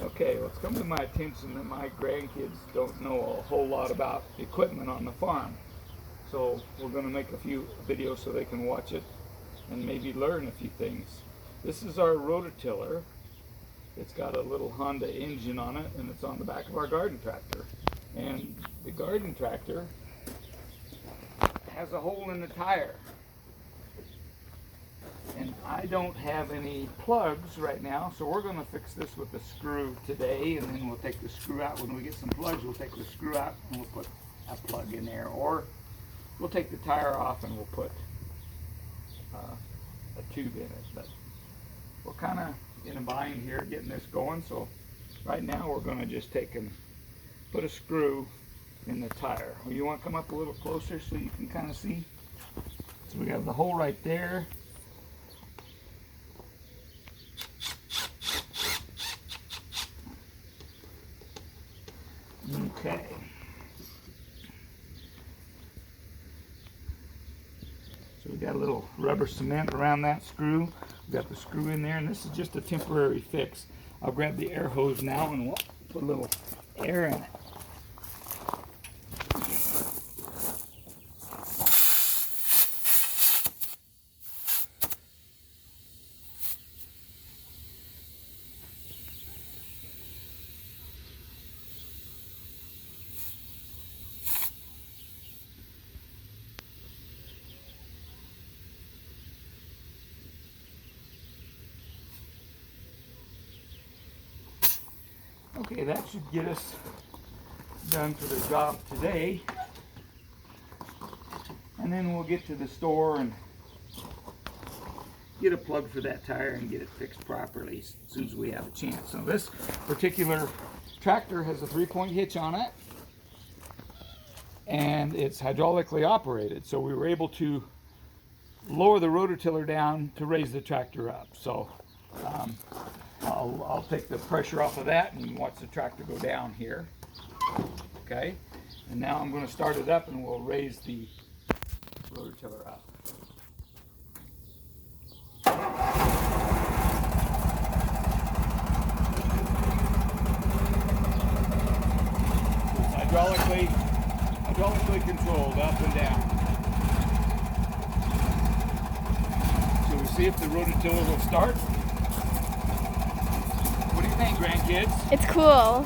Okay, well, it's come to my attention that my grandkids don't know a whole lot about equipment on the farm. So we're going to make a few videos so they can watch it and maybe learn a few things. This is our rototiller. It's got a little Honda engine on it, and it's on the back of our garden tractor. And the garden tractor has a hole in the tire. And I don't have any plugs right now, so we're going to fix this with a screw today, and then we'll take the screw out. When we get some plugs, we'll take the screw out and we'll put a plug in there, or we'll take the tire off and we'll put a tube in it. But we're kind of in a bind here getting this going, so right now we're going to just take and put a screw in the tire. Well, you want to come up a little closer so you can kind of see? So we have the hole right there. Okay. So we got a little rubber cement around that screw. We got the screw in there, and this is just a temporary fix. I'll grab the air hose now and we'll put a little air in it. Okay, that should get us done for the job today. And then we'll get to the store and get a plug for that tire and get it fixed properly as soon as we have a chance. So this particular tractor has a 3-point hitch on it, and it's hydraulically operated. So we were able to lower the rototiller down to raise the tractor up. So I'll take the pressure off of that and watch the tractor go down here. Okay, and now I'm going to start it up and we'll raise the rototiller up. It's hydraulically controlled up and down. So we see if the rototiller will start. What do you think, grandkids? It's cool.